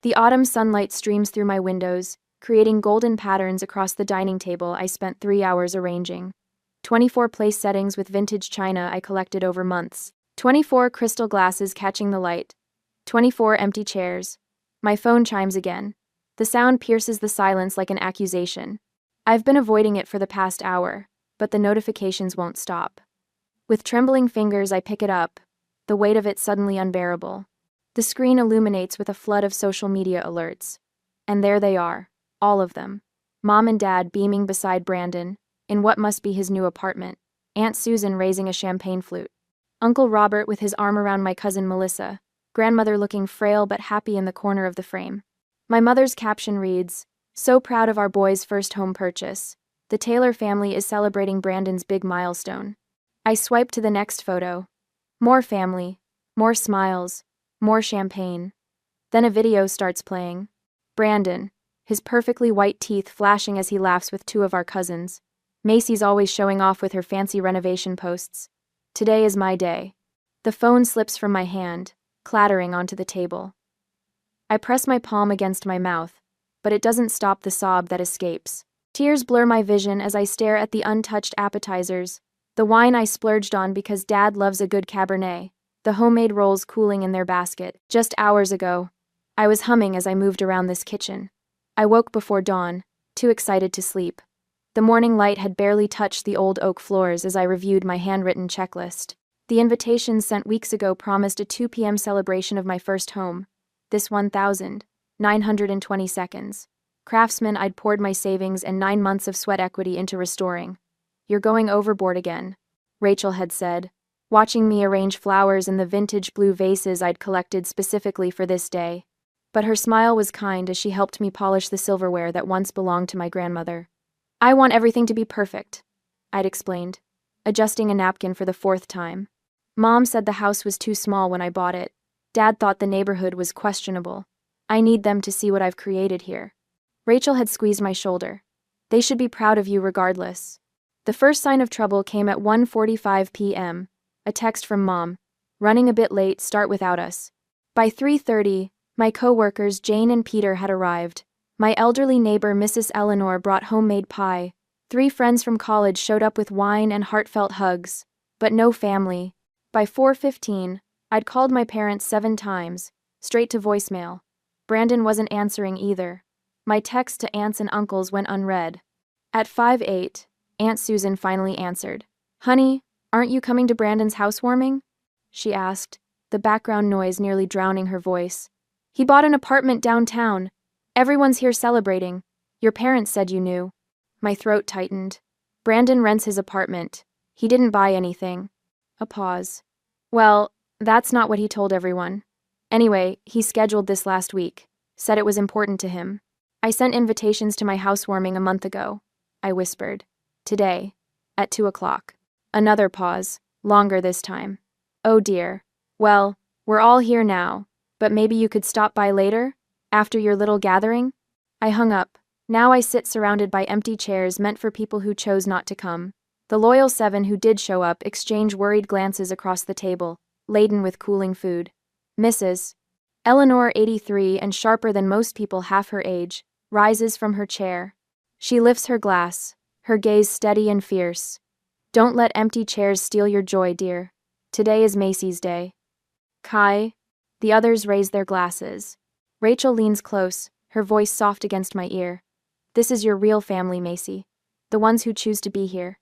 The autumn sunlight streams through my windows, creating golden patterns across the dining table I spent 3 hours arranging. 24 place settings with vintage china I collected over months. 24 crystal glasses catching the light. 24 empty chairs. My phone chimes again. The sound pierces the silence like an accusation. I've been avoiding it for the past hour, but the notifications won't stop. With trembling fingers, I pick it up, the weight of it suddenly unbearable. The screen illuminates with a flood of social media alerts. And there they are, all of them. Mom and Dad beaming beside Brandon, in what must be his new apartment. Aunt Susan raising a champagne flute. Uncle Robert with his arm around my cousin Melissa. Grandmother looking frail but happy in the corner of the frame. My mother's caption reads, "So proud of our boy's first home purchase. The Taylor family is celebrating Brandon's big milestone." I swipe to the next photo. More family, more smiles, more champagne. Then a video starts playing. Brandon, his perfectly white teeth flashing as he laughs with two of our cousins. Macy's always showing off with her fancy renovation posts. Today is my day. The phone slips from my hand, clattering onto the table. I press my palm against my mouth, but it doesn't stop the sob that escapes. Tears blur my vision as I stare at the untouched appetizers, the wine I splurged on because Dad loves a good Cabernet, the homemade rolls cooling in their basket. Just hours ago, I was humming as I moved around this kitchen. I woke before dawn, too excited to sleep. The morning light had barely touched the old oak floors as I reviewed my handwritten checklist. The invitations sent weeks ago promised a 2 p.m. celebration of my first home. This 1,920 seconds. Craftsman I'd poured my savings and 9 months of sweat equity into restoring. "You're going overboard again," Rachel had said, watching me arrange flowers in the vintage blue vases I'd collected specifically for this day. But her smile was kind as she helped me polish the silverware that once belonged to my grandmother. "I want everything to be perfect," I'd explained, adjusting a napkin for the 4th time. "Mom said the house was too small when I bought it. Dad thought the neighborhood was questionable. I need them to see what I've created here." Rachel had squeezed my shoulder. "They should be proud of you regardless." The first sign of trouble came at 1:45 p.m., a text from Mom. "Running a bit late, start without us." By 3:30, my co-workers Jane and Peter had arrived. My elderly neighbor Mrs. Eleanor brought homemade pie. 3 friends from college showed up with wine and heartfelt hugs. But no family. By 4:15, I'd called my parents 7 times, straight to voicemail. Brandon wasn't answering either. My text to aunts and uncles went unread. At 5:08, Aunt Susan finally answered. "Honey, aren't you coming to Brandon's housewarming?" she asked, the background noise nearly drowning her voice. "He bought an apartment downtown. Everyone's here celebrating. Your parents said you knew." My throat tightened. "Brandon rents his apartment. He didn't buy anything." A pause. "Well, that's not what he told everyone. Anyway, he scheduled this last week. Said it was important to him. I sent invitations to my housewarming a month ago," I whispered. "Today, at 2 o'clock. Another pause, longer this time. "Oh dear. Well, we're all here now, but maybe you could stop by later? After your little gathering?" I hung up. Now I sit surrounded by empty chairs meant for people who chose not to come. The loyal 7 who did show up exchange worried glances across the table, laden with cooling food. Mrs. Eleanor, 83 and sharper than most people half her age, rises from her chair. She lifts her glass, her gaze steady and fierce. "Don't let empty chairs steal your joy, dear. Today is Macy's Day." "Kai?" The others raise their glasses. Rachel leans close, her voice soft against my ear. "This is your real family, Macy. The ones who choose to be here."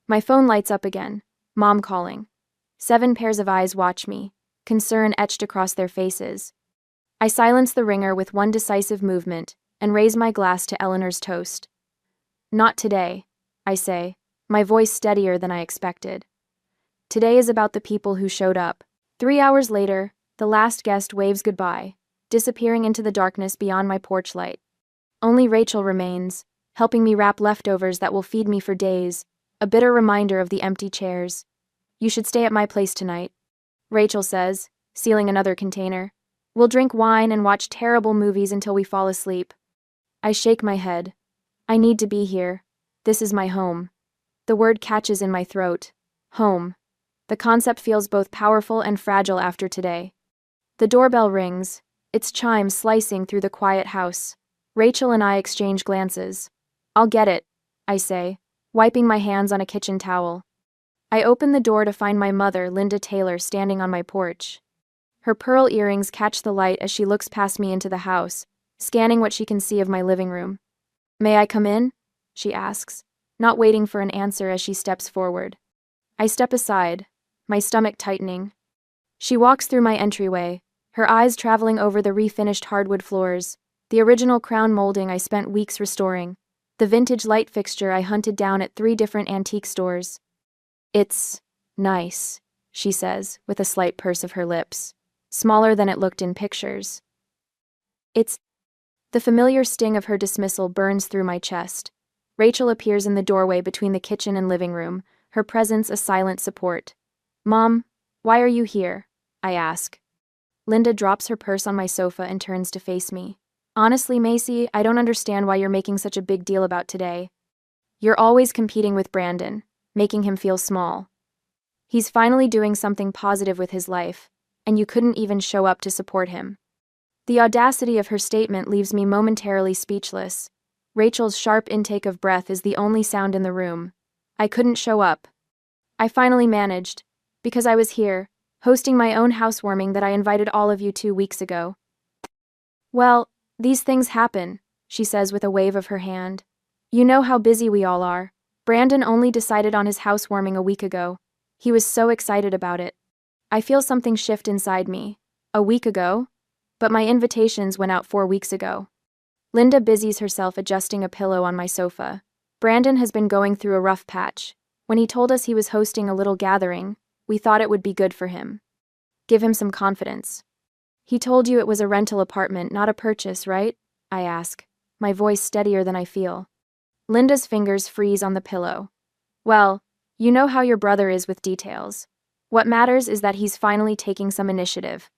My phone lights up again. Mom calling. 7 pairs of eyes watch me, concern etched across their faces. I silence the ringer with one decisive movement and raise my glass to Eleanor's toast. "Not today," I say, my voice steadier than I expected. Today is about the people who showed up. 3 hours later, the last guest waves goodbye, disappearing into the darkness beyond my porch light. Only Rachel remains, helping me wrap leftovers that will feed me for days, a bitter reminder of the empty chairs. "You should stay at my place tonight," Rachel says, sealing another container. "We'll drink wine and watch terrible movies until we fall asleep." I shake my head. I need to be here. This is my home. The word catches in my throat. Home. The concept feels both powerful and fragile after today. The doorbell rings, its chimes slicing through the quiet house. Rachel and I exchange glances. "I'll get it," I say, wiping my hands on a kitchen towel. I open the door to find my mother, Linda Taylor, standing on my porch. Her pearl earrings catch the light as she looks past me into the house, scanning what she can see of my living room. "May I come in?" she asks, not waiting for an answer as she steps forward. I step aside, my stomach tightening. She walks through my entryway, her eyes traveling over the refinished hardwood floors, the original crown molding I spent weeks restoring, the vintage light fixture I hunted down at 3 different antique stores. "It's nice," she says, with a slight purse of her lips, smaller than it looked in pictures. "It's..." The familiar sting of her dismissal burns through my chest. Rachel appears in the doorway between the kitchen and living room, her presence a silent support. "Mom, why are you here?" I ask. Linda drops her purse on my sofa and turns to face me. "Honestly, Macy, I don't understand why you're making such a big deal about today. You're always competing with Brandon, making him feel small. He's finally doing something positive with his life, and you couldn't even show up to support him." The audacity of her statement leaves me momentarily speechless. Rachel's sharp intake of breath is the only sound in the room. "I couldn't show up. I finally managed, because I was here, hosting my own housewarming that I invited all of you 2 weeks ago." "Well, these things happen," she says with a wave of her hand. "You know how busy we all are. Brandon only decided on his housewarming a week ago. He was so excited about it. I feel something shift inside me. A week ago? But my invitations went out 4 weeks ago." Linda busies herself adjusting a pillow on my sofa. "Brandon has been going through a rough patch. When he told us he was hosting a little gathering, we thought it would be good for him. Give him some confidence." "He told you it was a rental apartment, not a purchase, right?" I ask, my voice steadier than I feel. Linda's fingers freeze on the pillow. "Well, you know how your brother is with details. What matters is that he's finally taking some initiative."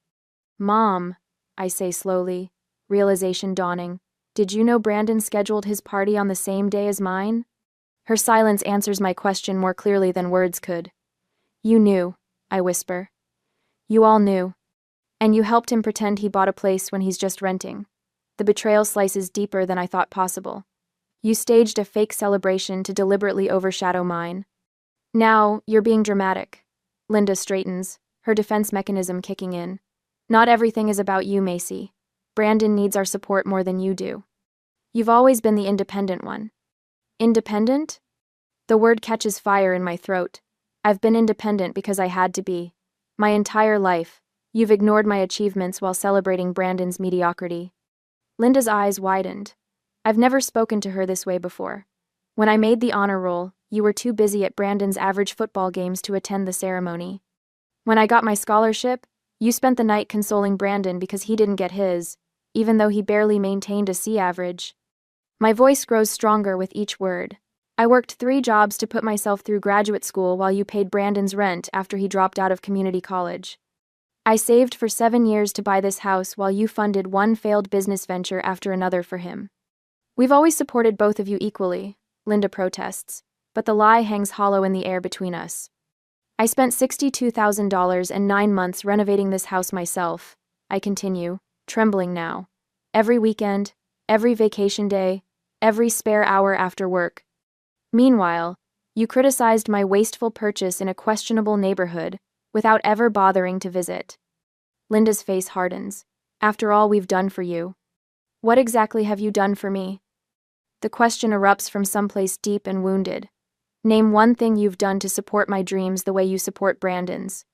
"Mom," I say slowly, realization dawning, "did you know Brandon scheduled his party on the same day as mine?" Her silence answers my question more clearly than words could. "You knew," I whisper. "You all knew. And you helped him pretend he bought a place when he's just renting." The betrayal slices deeper than I thought possible. "You staged a fake celebration to deliberately overshadow mine." "Now, you're being dramatic." Linda straightens, her defense mechanism kicking in. "Not everything is about you, Macy. Brandon needs our support more than you do. You've always been the independent one." "Independent?" The word catches fire in my throat. I've been independent because I had to be. My entire life, you've ignored my achievements while celebrating Brandon's mediocrity. Linda's eyes widened. I've never spoken to her this way before. "When I made the honor roll, you were too busy at Brandon's average football games to attend the ceremony. When I got my scholarship, you spent the night consoling Brandon because he didn't get his, even though he barely maintained a C average." My voice grows stronger with each word. "I worked 3 jobs to put myself through graduate school while you paid Brandon's rent after he dropped out of community college. I saved for 7 years to buy this house while you funded one failed business venture after another for him. We've always supported both of you equally," Linda protests, but the lie hangs hollow in the air between us. "I spent $62,000 and 9 months renovating this house myself," I continue, trembling now. "Every weekend, every vacation day, every spare hour after work. Meanwhile, you criticized my wasteful purchase in a questionable neighborhood without ever bothering to visit." Linda's face hardens. "After all we've done for you. What exactly have you done for me?" The question erupts from someplace deep and wounded. "Name one thing you've done to support my dreams the way you support Brandon's."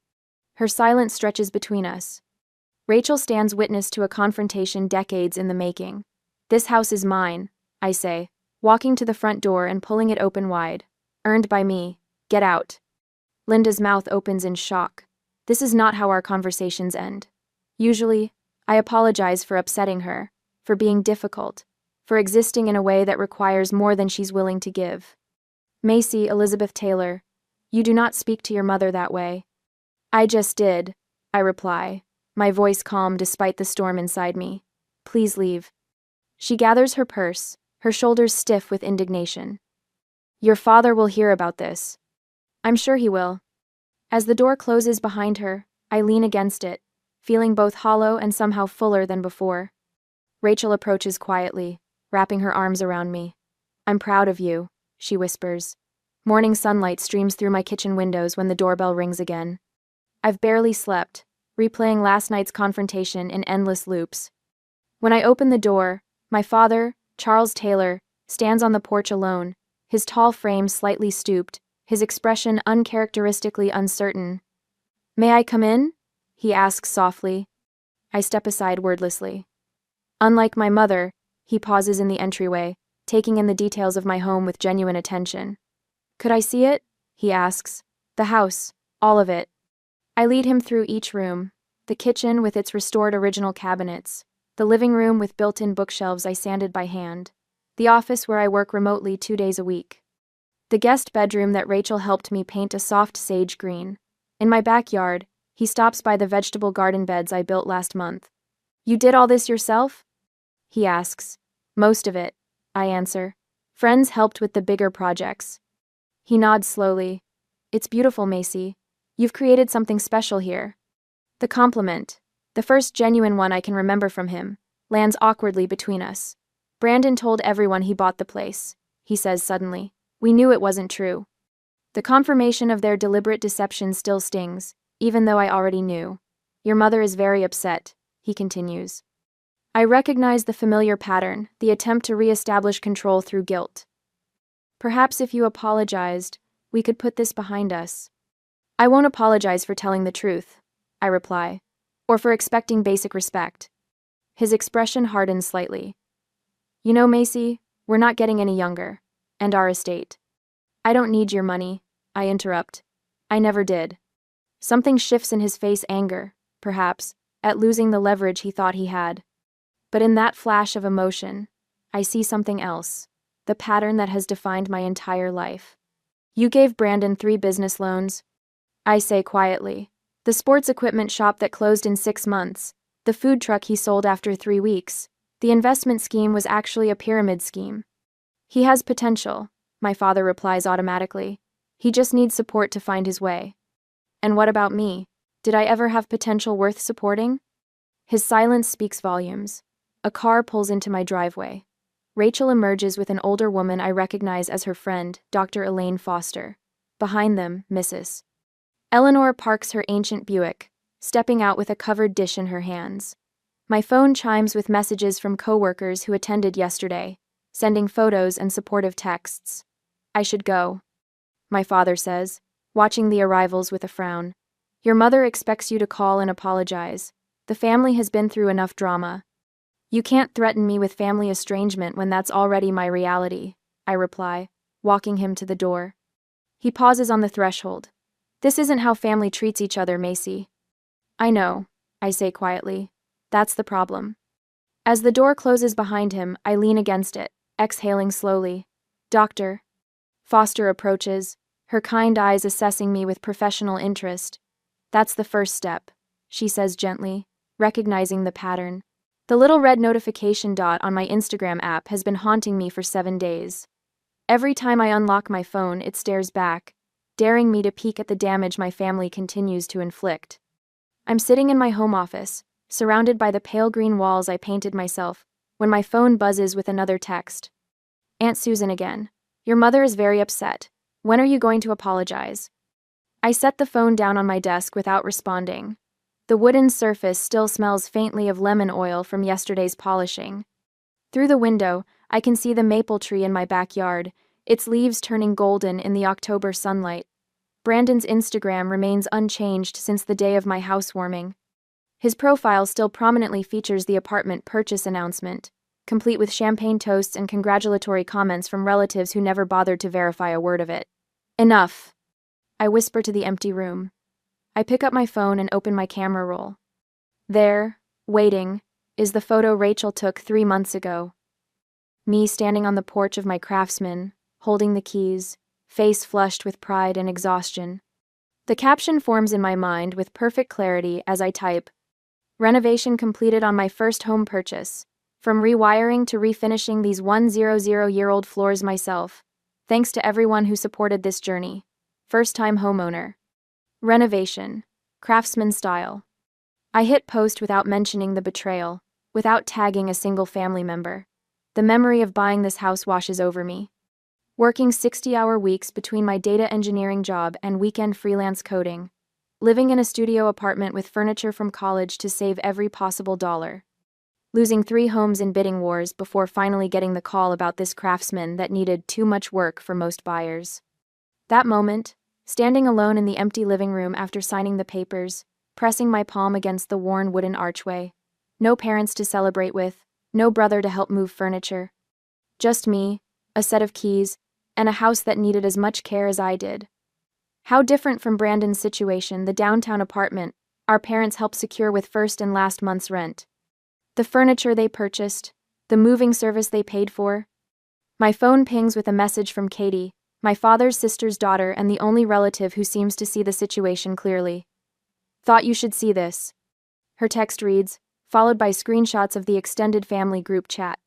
Her silence stretches between us. Rachel stands witness to a confrontation decades in the making. "This house is mine," I say, walking to the front door and pulling it open wide. "Earned by me. Get out." Linda's mouth opens in shock. This is not how our conversations end. Usually, I apologize for upsetting her, for being difficult, for existing in a way that requires more than she's willing to give. "Macy Elizabeth Taylor, you do not speak to your mother that way." "I just did," I reply, my voice calm despite the storm inside me. "Please leave." She gathers her purse, her shoulders stiff with indignation. "Your father will hear about this." "I'm sure he will." As the door closes behind her, I lean against it, feeling both hollow and somehow fuller than before. Rachel approaches quietly, wrapping her arms around me. "I'm proud of you," she whispers. Morning sunlight streams through my kitchen windows when the doorbell rings again. I've barely slept, replaying last night's confrontation in endless loops. When I open the door, my father, Charles Taylor, stands on the porch alone, his tall frame slightly stooped, his expression uncharacteristically uncertain. "May I come in?" he asks softly. I step aside wordlessly. Unlike my mother, he pauses in the entryway, taking in the details of my home with genuine attention. "Could I see it?" he asks. "The house, all of it." I lead him through each room: the kitchen with its restored original cabinets, the living room with built-in bookshelves I sanded by hand, the office where I work remotely 2 days a week, the guest bedroom that Rachel helped me paint a soft sage green. In my backyard, he stops by the vegetable garden beds I built last month. "You did all this yourself?" he asks. "Most of it," I answer. "Friends helped with the bigger projects." He nods slowly. "It's beautiful, Macy. You've created something special here." The compliment, the first genuine one I can remember from him, lands awkwardly between us. "Brandon told everyone he bought the place," he says suddenly. "We knew it wasn't true." The confirmation of their deliberate deception still stings, even though I already knew. "Your mother is very upset," he continues. I recognize the familiar pattern, the attempt to re-establish control through guilt. "Perhaps if you apologized, we could put this behind us." "I won't apologize for telling the truth," I reply, "or for expecting basic respect." His expression hardens slightly. "You know, Macy, we're not getting any younger. And our estate." "I don't need your money," I interrupt. "I never did." Something shifts in his face: anger, perhaps, at losing the leverage he thought he had. But in that flash of emotion, I see something else, the pattern that has defined my entire life. "You gave Brandon 3 business loans," I say quietly. "The sports equipment shop that closed in 6 months, the food truck he sold after 3 weeks. The investment scheme was actually a pyramid scheme." "He has potential," my father replies automatically. "He just needs support to find his way." "And what about me? Did I ever have potential worth supporting?" His silence speaks volumes. A car pulls into my driveway. Rachel emerges with an older woman I recognize as her friend, Dr. Elaine Foster. Behind them, Mrs. Eleanor parks her ancient Buick, stepping out with a covered dish in her hands. My phone chimes with messages from coworkers who attended yesterday, sending photos and supportive texts. "I should go," my father says, watching the arrivals with a frown. "Your mother expects you to call and apologize. The family has been through enough drama." "You can't threaten me with family estrangement when that's already my reality," I reply, walking him to the door. He pauses on the threshold. "This isn't how family treats each other, Macy." "I know," I say quietly. "That's the problem." As the door closes behind him, I lean against it, exhaling slowly. "Doctor." Foster approaches, her kind eyes assessing me with professional interest. "That's the first step," she says gently, recognizing the pattern. The little red notification dot on my Instagram app has been haunting me for 7 days. Every time I unlock my phone, it stares back, daring me to peek at the damage my family continues to inflict. I'm sitting in my home office, surrounded by the pale green walls I painted myself, when my phone buzzes with another text. "Aunt Susan again. Your mother is very upset. When are you going to apologize?" I set the phone down on my desk without responding. The wooden surface still smells faintly of lemon oil from yesterday's polishing. Through the window, I can see the maple tree in my backyard, its leaves turning golden in the October sunlight. Brandon's Instagram remains unchanged since the day of my housewarming. His profile still prominently features the apartment purchase announcement, complete with champagne toasts and congratulatory comments from relatives who never bothered to verify a word of it. "Enough," I whisper to the empty room. I pick up my phone and open my camera roll. There, waiting, is the photo Rachel took 3 months ago. Me standing on the porch of my Craftsman, holding the keys, face flushed with pride and exhaustion. The caption forms in my mind with perfect clarity as I type, "Renovation completed on my first home purchase. From rewiring to refinishing these 100-year-old floors myself. Thanks to everyone who supported this journey. First-time homeowner. Renovation. Craftsman style." I hit post without mentioning the betrayal, without tagging a single family member. The memory of buying this house washes over me. Working 60-hour weeks between my data engineering job and weekend freelance coding. Living in a studio apartment with furniture from college to save every possible dollar. Losing 3 homes in bidding wars before finally getting the call about this craftsman that needed too much work for most buyers. That moment, standing alone in the empty living room after signing the papers, pressing my palm against the worn wooden archway. No parents to celebrate with, no brother to help move furniture. Just me, a set of keys, and a house that needed as much care as I did. How different from Brandon's situation, the downtown apartment our parents helped secure with first and last month's rent. The furniture they purchased, the moving service they paid for. My phone pings with a message from Katie, my father's sister's daughter and the only relative who seems to see the situation clearly. Thought you should see this. Her text reads, followed by screenshots of the extended family group chat.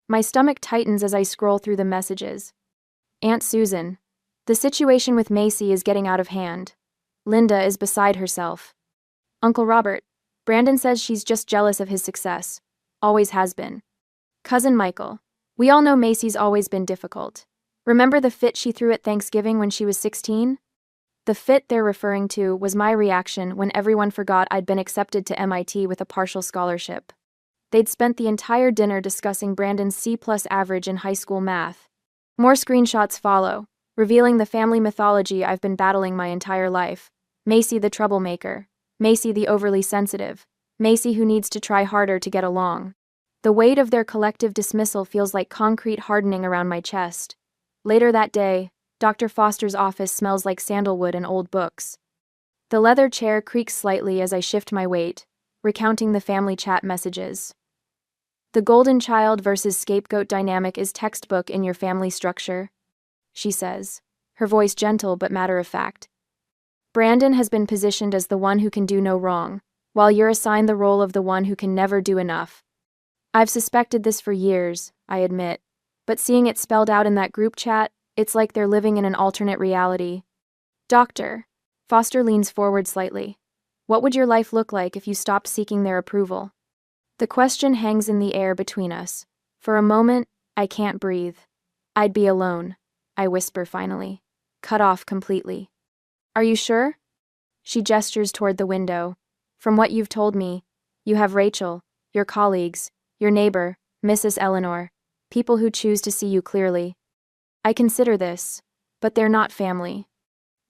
My stomach tightens as I scroll through the messages. Aunt Susan. The situation with Macy is getting out of hand. Linda is beside herself. Uncle Robert. Brandon says she's just jealous of his success. Always has been. Cousin Michael. We all know Macy's always been difficult. Remember the fit she threw at Thanksgiving when she was 16? The fit they're referring to was my reaction when everyone forgot I'd been accepted to MIT with a partial scholarship. They'd spent the entire dinner discussing Brandon's C+ average in high school math. More screenshots follow, revealing the family mythology I've been battling my entire life. Macy the troublemaker. Macy the overly sensitive. Macy who needs to try harder to get along. The weight of their collective dismissal feels like concrete hardening around my chest. Later that day, Dr. Foster's office smells like sandalwood and old books. The leather chair creaks slightly as I shift my weight, recounting the family chat messages. The golden child versus scapegoat dynamic is textbook in your family structure, she says, her voice gentle but matter-of-fact. Brandon has been positioned as the one who can do no wrong, while you're assigned the role of the one who can never do enough. I've suspected this for years, I admit, but seeing it spelled out in that group chat, it's like they're living in an alternate reality. Doctor. Foster leans forward slightly. What would your life look like if you stopped seeking their approval? The question hangs in the air between us. For a moment, I can't breathe. I'd be alone, I whisper finally. Cut off completely. Are you sure? She gestures toward the window. From what you've told me, you have Rachel, your colleagues, your neighbor, Mrs. Eleanor, people who choose to see you clearly. I consider this, but they're not family.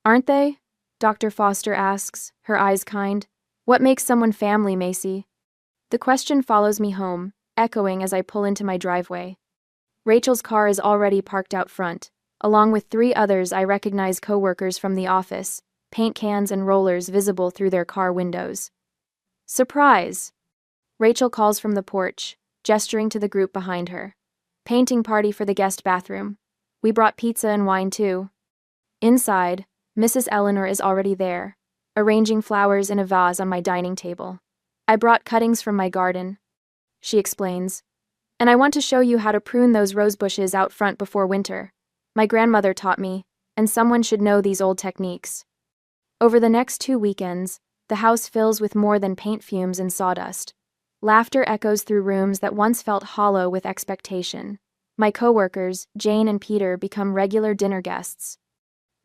Aren't they? Dr. Foster asks, her eyes kind. What makes someone family, Macy? The question follows me home, echoing as I pull into my driveway. Rachel's car is already parked out front, along with 3 others I recognize co-workers from the office, paint cans and rollers visible through their car windows. Surprise! Rachel calls from the porch, gesturing to the group behind her. Painting party for the guest bathroom. We brought pizza and wine too. Inside, Mrs. Eleanor is already there, arranging flowers in a vase on my dining table. I brought cuttings from my garden, she explains, and I want to show you how to prune those rose bushes out front before winter. My grandmother taught me, and someone should know these old techniques. Over the next 2 weekends, the house fills with more than paint fumes and sawdust. Laughter echoes through rooms that once felt hollow with expectation. My co-workers, Jane and Peter, become regular dinner guests.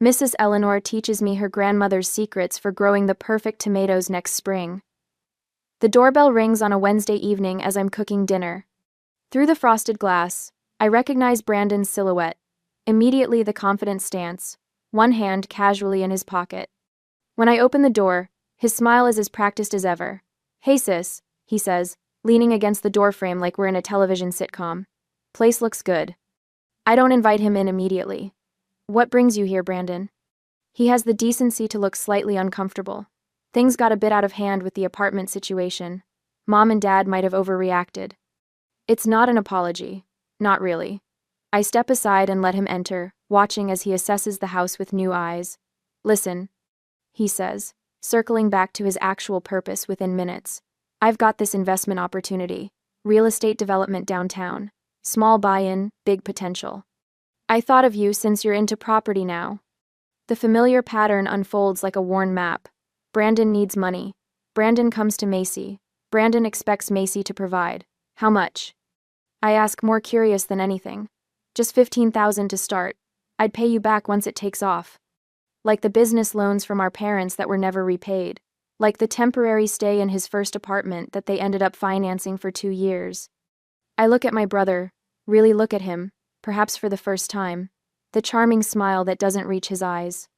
Mrs. Eleanor teaches me her grandmother's secrets for growing the perfect tomatoes next spring. The doorbell rings on a Wednesday evening as I'm cooking dinner. Through the frosted glass, I recognize Brandon's silhouette. Immediately the confident stance, one hand casually in his pocket. When I open the door, his smile is as practiced as ever. Hey sis, he says, leaning against the doorframe like we're in a television sitcom. Place looks good. I don't invite him in immediately. What brings you here, Brandon? He has the decency to look slightly uncomfortable. Things got a bit out of hand with the apartment situation. Mom and Dad might have overreacted. It's not an apology. Not really. I step aside and let him enter, watching as he assesses the house with new eyes. Listen, he says, circling back to his actual purpose within minutes. I've got this investment opportunity. Real estate development downtown. Small buy-in, big potential. I thought of you since you're into property now. The familiar pattern unfolds like a worn map. Brandon needs money. Brandon comes to Macy. Brandon expects Macy to provide. How much? I ask, more curious than anything. Just $15,000 to start. I'd pay you back once it takes off. Like the business loans from our parents that were never repaid. Like the temporary stay in his first apartment that they ended up financing for 2 years. I look at my brother, really look at him, perhaps for the first time. The charming smile that doesn't reach his eyes.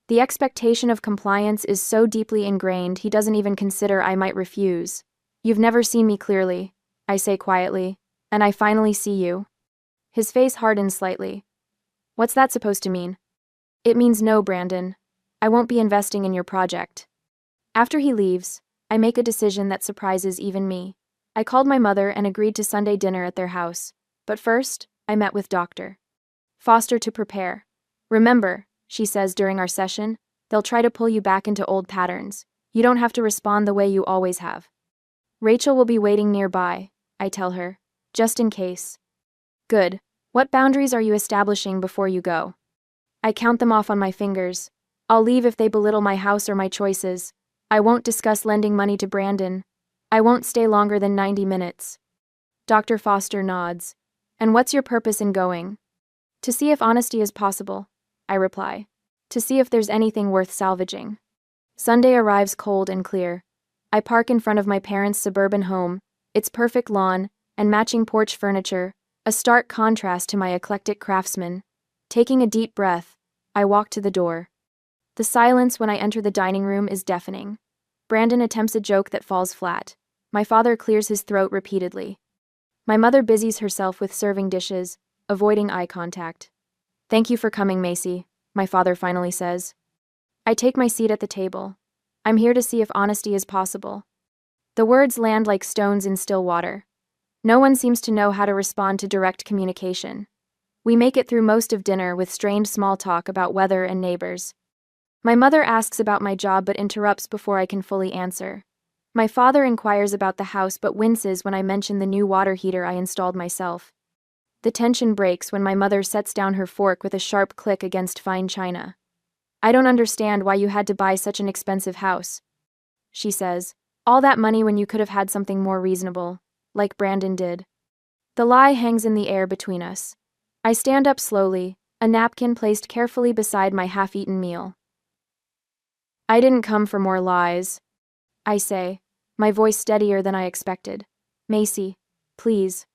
The expectation of compliance is so deeply ingrained he doesn't even consider I might refuse. You've never seen me clearly, I say quietly, and I finally see you. His face hardens slightly. What's that supposed to mean? It means no, Brandon. I won't be investing in your project. After he leaves, I make a decision that surprises even me. I called my mother and agreed to Sunday dinner at their house, but first, I met with Dr. Foster to prepare. Remember, she says during our session, they'll try to pull you back into old patterns. You don't have to respond the way you always have. Rachel will be waiting nearby, I tell her, just in case. Good. What boundaries are you establishing before you go? I count them off on my fingers. I'll leave if they belittle my house or my choices. I won't discuss lending money to Brandon. I won't stay longer than 90 minutes. Dr. Foster nods. And what's your purpose in going? To see if honesty is possible, I reply. To see if there's anything worth salvaging. Sunday arrives cold and clear. I park in front of my parents' suburban home, its perfect lawn, and matching porch furniture, a stark contrast to my eclectic craftsman. Taking a deep breath, I walk to the door. The silence when I enter the dining room is deafening. Brandon attempts a joke that falls flat. My father clears his throat repeatedly. My mother busies herself with serving dishes, avoiding eye contact. Thank you for coming, Macy, my father finally says. I take my seat at the table. I'm here to see if honesty is possible. The words land like stones in still water. No one seems to know how to respond to direct communication. We make it through most of dinner with strained small talk about weather and neighbors. My mother asks about my job but interrupts before I can fully answer. My father inquires about the house but winces when I mention the new water heater I installed myself. The tension breaks when my mother sets down her fork with a sharp click against fine china. I don't understand why you had to buy such an expensive house, she says. All that money when you could have had something more reasonable, like Brandon did. The lie hangs in the air between us. I stand up slowly, a napkin placed carefully beside my half-eaten meal. I didn't come for more lies, I say, my voice steadier than I expected. Macy, please,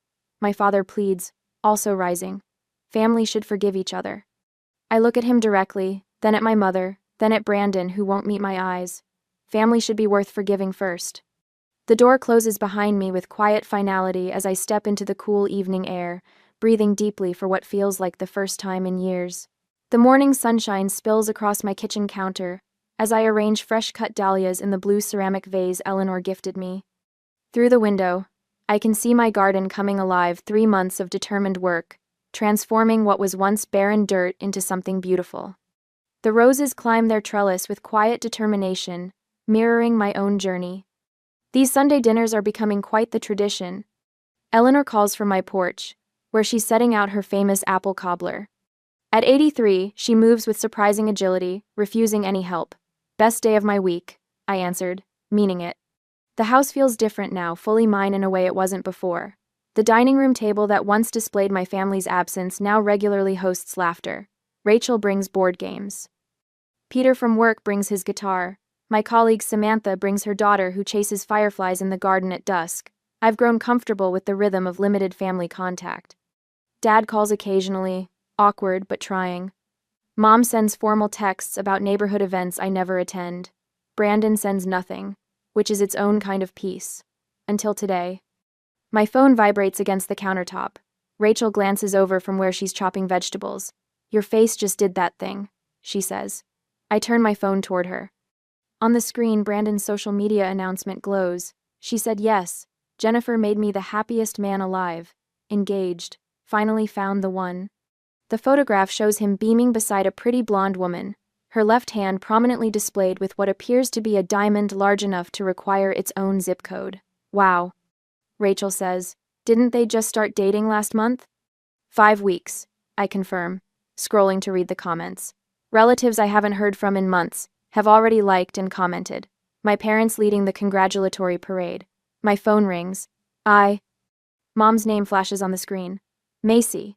my father pleads, also rising. Family should forgive each other. I look at him directly, then at my mother, then at Brandon, who won't meet my eyes. Family should be worth forgiving first. The door closes behind me with quiet finality as I step into the cool evening air, breathing deeply for what feels like the first time in years. The morning sunshine spills across my kitchen counter as I arrange fresh-cut dahlias in the blue ceramic vase Eleanor gifted me. Through the window, I can see my garden coming alive, 3 months of determined work, transforming what was once barren dirt into something beautiful. The roses climb their trellis with quiet determination, mirroring my own journey. These Sunday dinners are becoming quite the tradition. Eleanor calls from my porch, where she's setting out her famous apple cobbler. At 83, she moves with surprising agility, refusing any help. Best day of my week, I answered, meaning it. The house feels different now, fully mine in a way it wasn't before. The dining room table that once displayed my family's absence now regularly hosts laughter. Rachel brings board games. Peter from work brings his guitar. My colleague Samantha brings her daughter who chases fireflies in the garden at dusk. I've grown comfortable with the rhythm of limited family contact. Dad calls occasionally, awkward but trying. Mom sends formal texts about neighborhood events I never attend. Brandon sends nothing, which is its own kind of peace. Until today. My phone vibrates against the countertop. Rachel glances over from where she's chopping vegetables. Your face just did that thing, she says. I turn my phone toward her. On the screen, Brandon's social media announcement glows. She said yes. Jennifer made me the happiest man alive. Engaged. Finally found the one. The photograph shows him beaming beside a pretty blonde woman, her left hand prominently displayed with what appears to be a diamond large enough to require its own zip code. Wow. Rachel says, didn't they just start dating last month? 5 weeks, I confirm, scrolling to read the comments. Relatives I haven't heard from in months have already liked and commented. My parents leading the congratulatory parade. My phone rings. Mom's name flashes on the screen. Macy.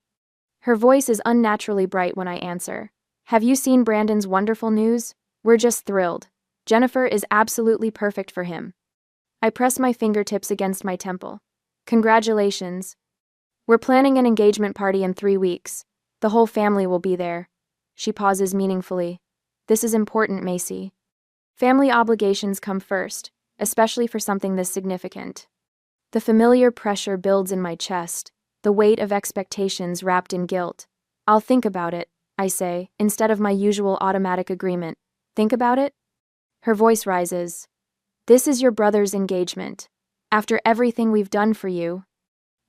Her voice is unnaturally bright when I answer. Have you seen Brandon's wonderful news? We're just thrilled. Jennifer is absolutely perfect for him. I press my fingertips against my temple. Congratulations. We're planning an engagement party in 3 weeks. The whole family will be there. She pauses meaningfully. This is important, Macy. Family obligations come first, especially for something this significant. The familiar pressure builds in my chest, the weight of expectations wrapped in guilt. I'll think about it, I say, instead of my usual automatic agreement. Think about it? Her voice rises. This is your brother's engagement. After everything we've done for you.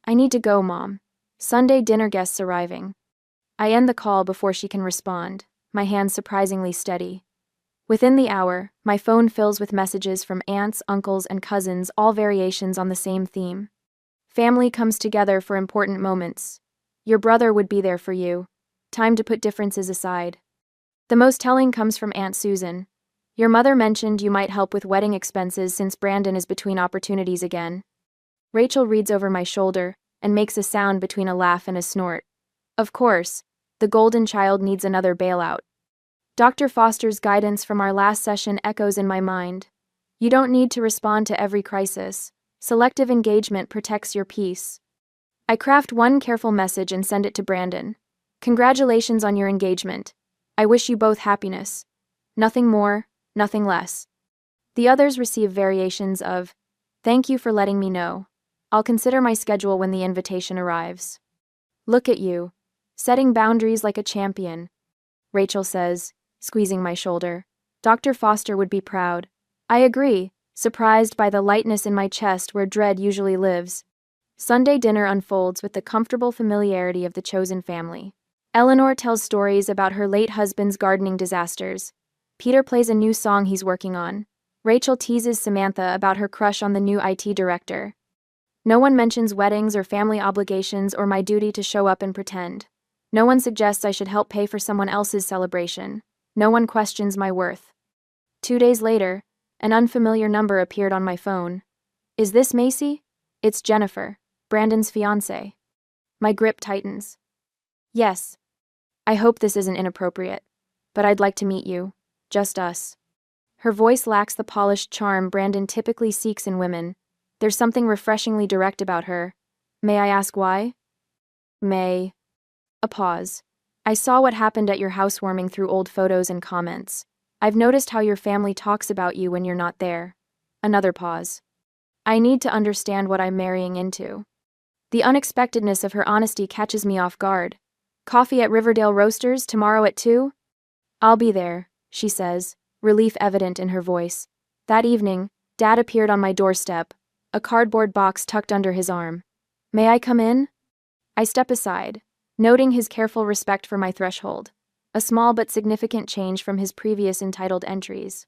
I need to go, Mom. Sunday dinner guests arriving. I end the call before she can respond, my hands surprisingly steady. Within the hour, my phone fills with messages from aunts, uncles, and cousins, all variations on the same theme. Family comes together for important moments. Your brother would be there for you. Time to put differences aside. The most telling comes from Aunt Susan. Your mother mentioned you might help with wedding expenses since Brandon is between opportunities again. Rachel reads over my shoulder and makes a sound between a laugh and a snort. Of course, the golden child needs another bailout. Dr. Foster's guidance from our last session echoes in my mind. You don't need to respond to every crisis. Selective engagement protects your peace. I craft one careful message and send it to Brandon. Congratulations on your engagement. I wish you both happiness. Nothing more, nothing less. The others receive variations of, thank you for letting me know. I'll consider my schedule when the invitation arrives. Look at you, setting boundaries like a champion. Rachel says, squeezing my shoulder. Dr. Foster would be proud. I agree, surprised by the lightness in my chest where dread usually lives. Sunday dinner unfolds with the comfortable familiarity of the chosen family. Eleanor tells stories about her late husband's gardening disasters. Peter plays a new song he's working on. Rachel teases Samantha about her crush on the new IT director. No one mentions weddings or family obligations or my duty to show up and pretend. No one suggests I should help pay for someone else's celebration. No one questions my worth. 2 days later, an unfamiliar number appeared on my phone. Is this Macy? It's Jennifer, Brandon's fiancée. My grip tightens. Yes. I hope this isn't inappropriate, but I'd like to meet you. Just us. Her voice lacks the polished charm Brandon typically seeks in women. There's something refreshingly direct about her. May I ask why? A pause. I saw what happened at your housewarming through old photos and comments. I've noticed how your family talks about you when you're not there. Another pause. I need to understand what I'm marrying into. The unexpectedness of her honesty catches me off guard. Coffee at Riverdale Roasters tomorrow at 2? I'll be there, she says, relief evident in her voice. That evening, Dad appeared on my doorstep, a cardboard box tucked under his arm. May I come in? I step aside, noting his careful respect for my threshold, a small but significant change from his previous entitled entries.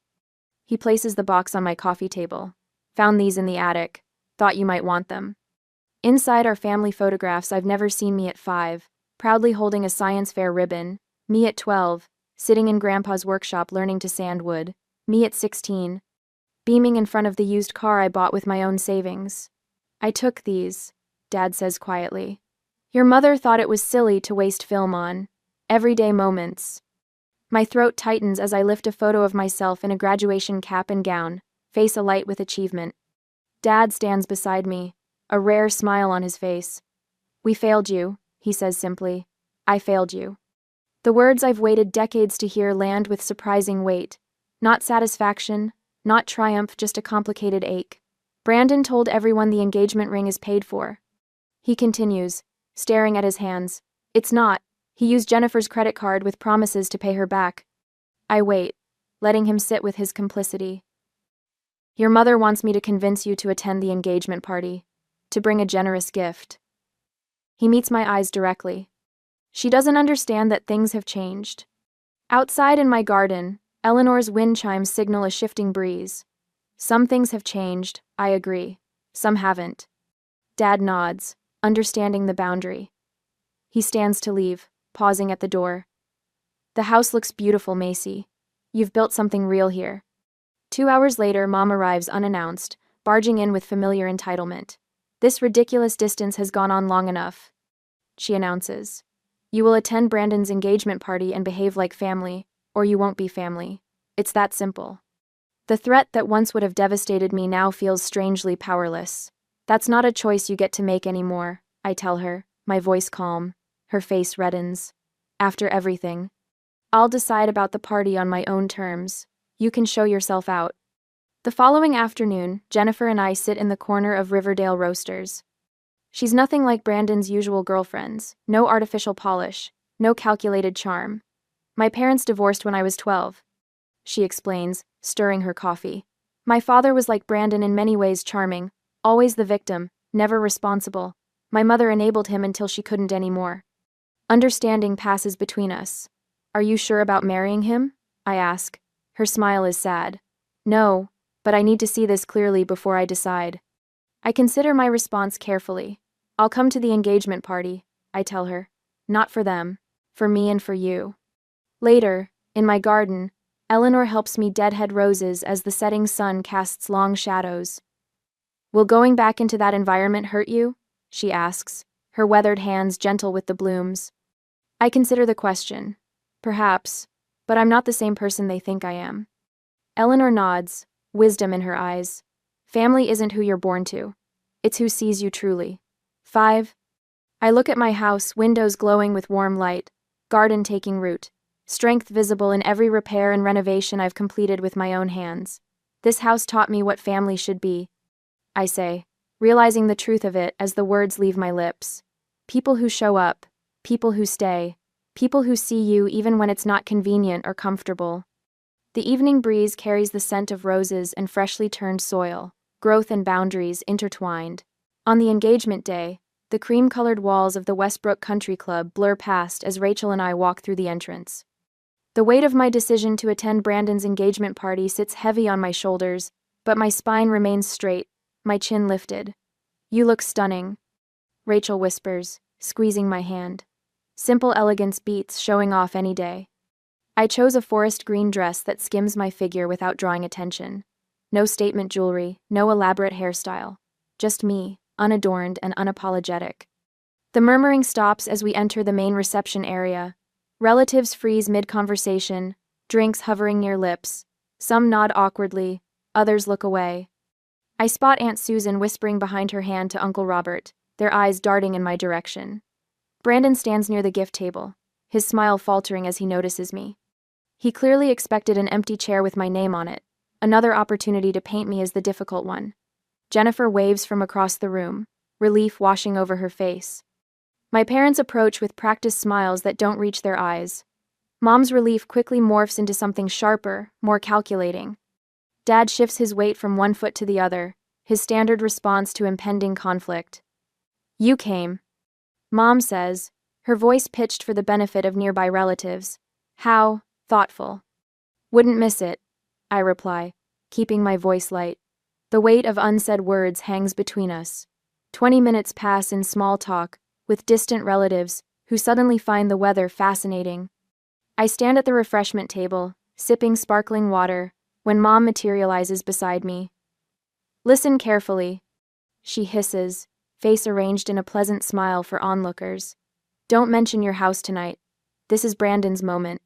He places the box on my coffee table. Found these in the attic. Thought you might want them. Inside are family photographs I've never seen me at 5, proudly holding a science fair ribbon, me at 12, sitting in Grandpa's workshop learning to sand wood, me at 16, beaming in front of the used car I bought with my own savings. I took these, Dad says quietly. Your mother thought it was silly to waste film on everyday moments. My throat tightens as I lift a photo of myself in a graduation cap and gown, face alight with achievement. Dad stands beside me, a rare smile on his face. We failed you, he says simply. I failed you. The words I've waited decades to hear land with surprising weight. Not satisfaction, not triumph, just a complicated ache. Brandon told everyone the engagement ring is paid for. He continues, staring at his hands. It's not. He used Jennifer's credit card with promises to pay her back. I wait, letting him sit with his complicity. Your mother wants me to convince you to attend the engagement party, to bring a generous gift. He meets my eyes directly. She doesn't understand that things have changed. Outside in my garden, Eleanor's wind chimes signal a shifting breeze. Some things have changed, I agree. Some haven't. Dad nods, understanding the boundary. He stands to leave, pausing at the door. The house looks beautiful, Macy. You've built something real here. 2 hours later, Mom arrives unannounced, barging in with familiar entitlement. "This ridiculous distance has gone on long enough," she announces. "You will attend Brandon's engagement party and behave like family, or you won't be family. It's that simple." The threat that once would have devastated me now feels strangely powerless. "That's not a choice you get to make anymore," I tell her, my voice calm. Her face reddens. "After everything, I'll decide about the party on my own terms. You can show yourself out." The following afternoon, Jennifer and I sit in the corner of Riverdale Roasters. She's nothing like Brandon's usual girlfriends, no artificial polish, no calculated charm. "My parents divorced when I was 12, she explains, stirring her coffee. "My father was like Brandon in many ways, charming, always the victim, never responsible. My mother enabled him until she couldn't anymore. Understanding passes between us." "Are you sure about marrying him?" I ask. Her smile is sad. "No, but I need to see this clearly before I decide." I consider my response carefully. "I'll come to the engagement party," I tell her. "Not for them. For me and for you." Later, in my garden, Eleanor helps me deadhead roses as the setting sun casts long shadows. "Will going back into that environment hurt you?" she asks, her weathered hands gentle with the blooms. I consider the question. Perhaps, but I'm not the same person they think I am. Eleanor nods, wisdom in her eyes. "Family isn't who you're born to. It's who sees you truly." 5. I look at my house, windows glowing with warm light, garden taking root, strength visible in every repair and renovation I've completed with my own hands. "This house taught me what family should be," I say, realizing the truth of it as the words leave my lips. People who show up, people who stay, people who see you even when it's not convenient or comfortable. The evening breeze carries the scent of roses and freshly turned soil, growth and boundaries intertwined. On the engagement day, the cream-colored walls of the Westbrook Country Club blur past as Rachel and I walk through the entrance. The weight of my decision to attend Brandon's engagement party sits heavy on my shoulders, but my spine remains straight, my chin lifted. "You look stunning," Rachel whispers, squeezing my hand. Simple elegance beats showing off any day. I chose a forest green dress that skims my figure without drawing attention. No statement jewelry, no elaborate hairstyle. Just me, unadorned and unapologetic. The murmuring stops as we enter the main reception area. Relatives freeze mid-conversation, drinks hovering near lips. Some nod awkwardly, others look away. I spot Aunt Susan whispering behind her hand to Uncle Robert, their eyes darting in my direction. Brandon stands near the gift table, his smile faltering as he notices me. He clearly expected an empty chair with my name on it, another opportunity to paint me as the difficult one. Jennifer waves from across the room, relief washing over her face. My parents approach with practiced smiles that don't reach their eyes. Mom's relief quickly morphs into something sharper, more calculating. Dad shifts his weight from one foot to the other, his standard response to impending conflict. "You came," Mom says, her voice pitched for the benefit of nearby relatives. "How thoughtful." "Wouldn't miss it," I reply, keeping my voice light. The weight of unsaid words hangs between us. 20 minutes pass in small talk, with distant relatives, who suddenly find the weather fascinating. I stand at the refreshment table, sipping sparkling water, when Mom materializes beside me. "Listen carefully," she hisses, face arranged in a pleasant smile for onlookers. "Don't mention your house tonight. This is Brandon's moment."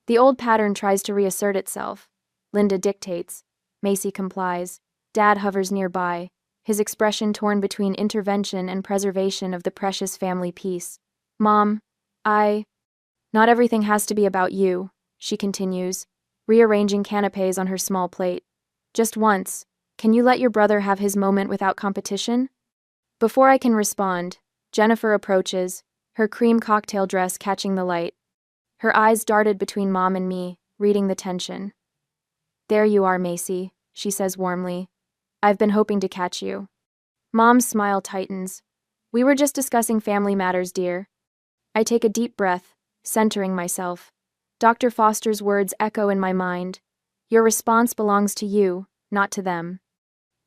The old pattern tries to reassert itself. Linda dictates. Macy complies. Dad hovers nearby, his expression torn between intervention and preservation of the precious family peace. "Mom, not everything has to be about you," she continues, rearranging canapes on her small plate. "Just once, can you let your brother have his moment without competition?" Before I can respond, Jennifer approaches, her cream cocktail dress catching the light. Her eyes darted between Mom and me, reading the tension. "There you are, Macy," she says warmly. "I've been hoping to catch you." Mom's smile tightens. "We were just discussing family matters, dear." I take a deep breath, centering myself. Dr. Foster's words echo in my mind. "Your response belongs to you, not to them."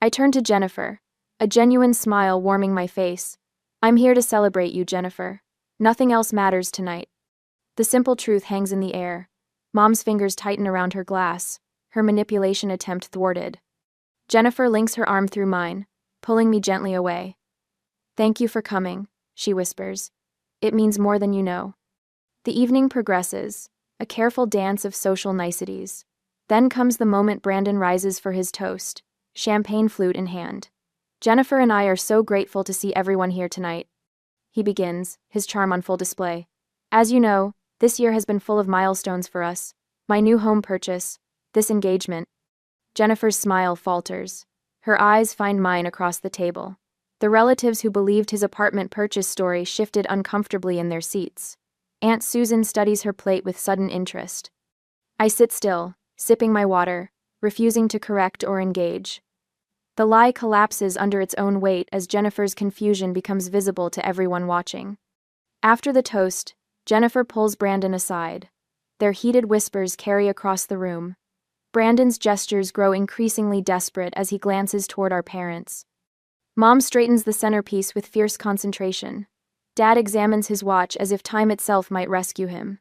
I turn to Jennifer, a genuine smile warming my face. "I'm here to celebrate you, Jennifer. Nothing else matters tonight." The simple truth hangs in the air. Mom's fingers tighten around her glass. her manipulation attempt thwarted. Jennifer links her arm through mine, pulling me gently away. "Thank you for coming," she whispers. "It means more than you know." The evening progresses, a careful dance of social niceties. Then comes the moment Brandon rises for his toast, champagne flute in hand. "Jennifer and I are so grateful to see everyone here tonight," he begins, his charm on full display. "As you know, this year has been full of milestones for us. My new home purchase, this engagement." Jennifer's smile falters. Her eyes find mine across the table. The relatives who believed his apartment purchase story shifted uncomfortably in their seats. Aunt Susan studies her plate with sudden interest. I sit still, sipping my water, refusing to correct or engage. The lie collapses under its own weight as Jennifer's confusion becomes visible to everyone watching. After the toast, Jennifer pulls Brandon aside. Their heated whispers carry across the room. Brandon's gestures grow increasingly desperate as he glances toward our parents. Mom straightens the centerpiece with fierce concentration. Dad examines his watch as if time itself might rescue him.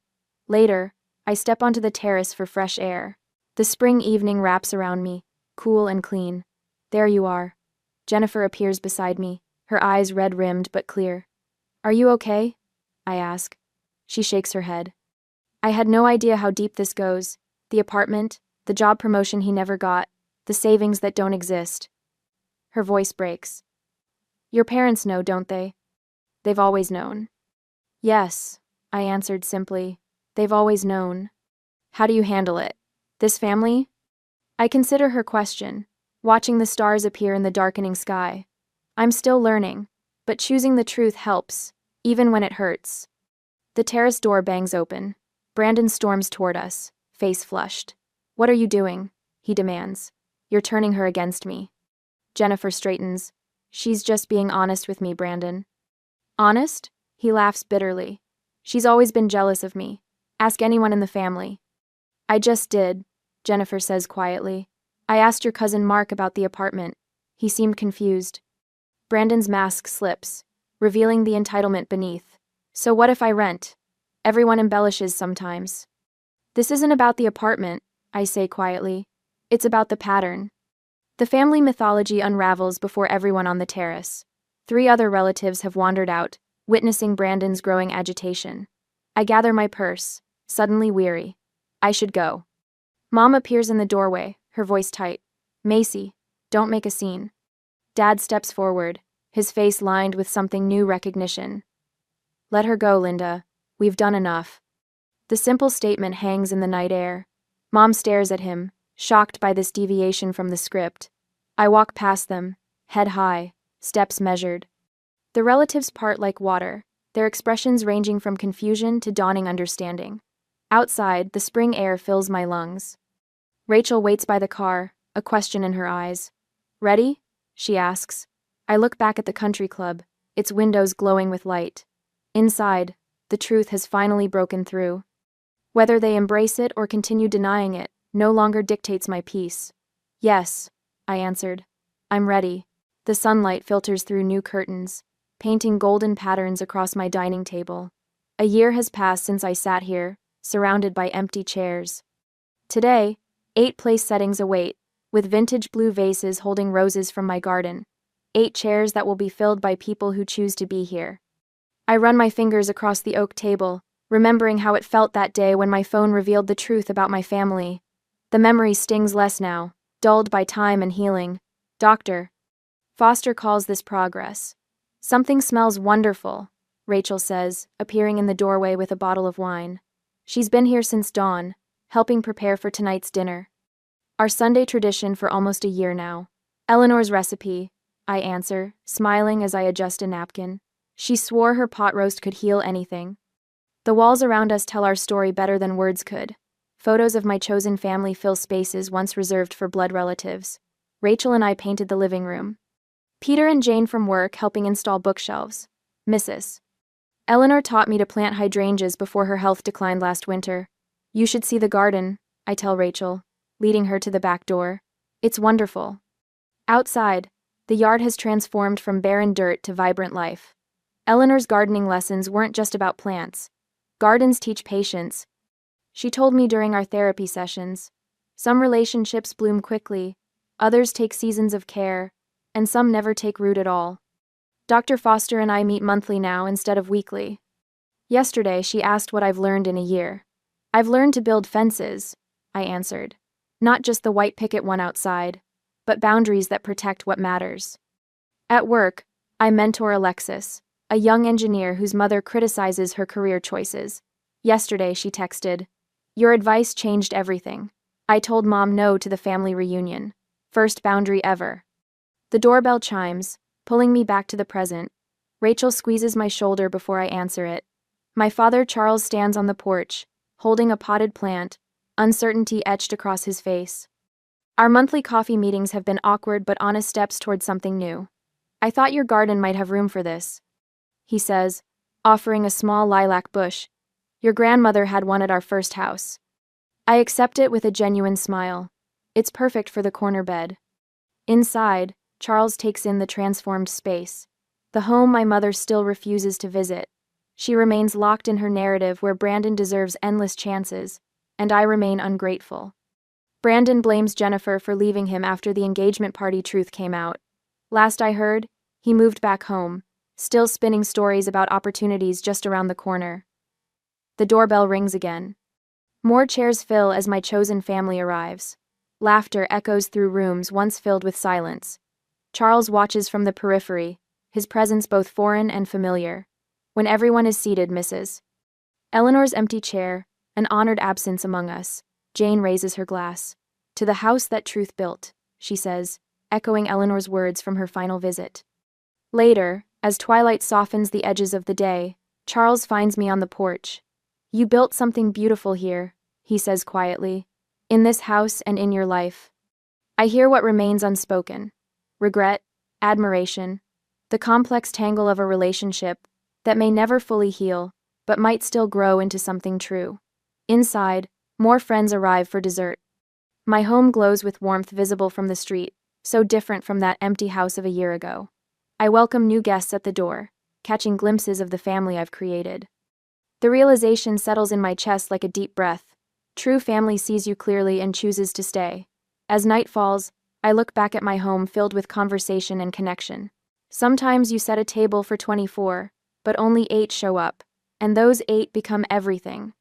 Later, I step onto the terrace for fresh air. The spring evening wraps around me, cool and clean. There you are. Jennifer appears beside me, her eyes red-rimmed but clear. "Are you okay?" I ask. She shakes her head. "I had no idea how deep this goes. The apartment, the job promotion he never got, the savings that don't exist." Her voice breaks. "Your parents know, don't they?" "They've always known." "Yes," I answered simply. "They've always known." "How do you handle it? This family?" I consider her question, watching the stars appear in the darkening sky. I'm still learning, but choosing the truth helps, even when it hurts. The terrace door bangs open. Brandon storms toward us, face flushed. "What are you doing?" he demands. "You're turning her against me." Jennifer straightens. "She's just being honest with me, Brandon." "Honest?" He laughs bitterly. "She's always been jealous of me. Ask anyone in the family." "I just did," Jennifer says quietly. "I asked your cousin Mark about the apartment. He seemed confused." Brandon's mask slips, revealing the entitlement beneath. "So what if I rent? Everyone embellishes sometimes." "This isn't about the apartment," I say quietly. "It's about the pattern." The family mythology unravels before everyone on the terrace. 3 other relatives have wandered out, witnessing Brandon's growing agitation. I gather my purse, suddenly weary. I should go. Mom appears in the doorway, her voice tight. "Macy, don't make a scene." Dad steps forward, his face lined with something new recognition. "Let her go, Linda. We've done enough." The simple statement hangs in the night air. Mom stares at him, shocked by this deviation from the script. I walk past them, head high, steps measured. The relatives part like water, their expressions ranging from confusion to dawning understanding. Outside, the spring air fills my lungs. Rachel waits by the car, a question in her eyes. "Ready?" she asks. I look back at the country club, its windows glowing with light. Inside, the truth has finally broken through. Whether they embrace it or continue denying it, no longer dictates my peace. "Yes," I answered. "I'm ready." The sunlight filters through new curtains, painting golden patterns across my dining table. A year has passed since I sat here, surrounded by empty chairs. Today, 8 place settings await, with vintage blue vases holding roses from my garden. 8 chairs that will be filled by people who choose to be here. I run my fingers across the oak table, remembering how it felt that day when my phone revealed the truth about my family. The memory stings less now, dulled by time and healing. "Doctor." Foster calls this progress. "Something smells wonderful," Rachel says, appearing in the doorway with a bottle of wine. She's been here since dawn, helping prepare for tonight's dinner. Our Sunday tradition for almost a year now. "Eleanor's recipe," I answer, smiling as I adjust a napkin. She swore her pot roast could heal anything. The walls around us tell our story better than words could. Photos of my chosen family fill spaces once reserved for blood relatives. Rachel and I painted the living room. Peter and Jane from work helping install bookshelves. Mrs. Eleanor taught me to plant hydrangeas before her health declined last winter. "You should see the garden," I tell Rachel, leading her to the back door. "It's wonderful." Outside, the yard has transformed from barren dirt to vibrant life. Eleanor's gardening lessons weren't just about plants. Gardens teach patience. She told me during our therapy sessions. Some relationships bloom quickly, others take seasons of care, and some never take root at all. Dr. Foster and I meet monthly now instead of weekly. Yesterday, she asked what I've learned in a year. I've learned to build fences, I answered. Not just the white picket one outside, but boundaries that protect what matters. At work, I mentor Alexis, a young engineer whose mother criticizes her career choices. Yesterday, she texted, "Your advice changed everything. I told Mom no to the family reunion. First boundary ever." The doorbell chimes, pulling me back to the present. Rachel squeezes my shoulder before I answer it. My father Charles stands on the porch, holding a potted plant, uncertainty etched across his face. Our monthly coffee meetings have been awkward but honest steps toward something new. "I thought your garden might have room for this," he says, offering a small lilac bush. "Your grandmother had one at our first house." I accept it with a genuine smile. It's perfect for the corner bed. Inside, Charles takes in the transformed space, the home my mother still refuses to visit. She remains locked in her narrative where Brandon deserves endless chances, and I remain ungrateful. Brandon blames Jennifer for leaving him after the engagement party truth came out. Last I heard, he moved back home, still spinning stories about opportunities just around the corner. The doorbell rings again. More chairs fill as my chosen family arrives. Laughter echoes through rooms once filled with silence. Charles watches from the periphery, his presence both foreign and familiar. When everyone is seated, Mrs. Eleanor's empty chair, an honored absence among us. Jane raises her glass. "To the house that truth built," she says, echoing Eleanor's words from her final visit. Later, as twilight softens the edges of the day, Charles finds me on the porch. "You built something beautiful here," he says quietly. "In this house and in your life." I hear what remains unspoken. Regret, admiration, the complex tangle of a relationship that may never fully heal, but might still grow into something true. Inside, more friends arrive for dessert. My home glows with warmth visible from the street, so different from that empty house of a year ago. I welcome new guests at the door, catching glimpses of the family I've created. The realization settles in my chest like a deep breath. True family sees you clearly and chooses to stay. As night falls, I look back at my home filled with conversation and connection. Sometimes you set a table for 24, but only 8 show up, and those 8 become everything.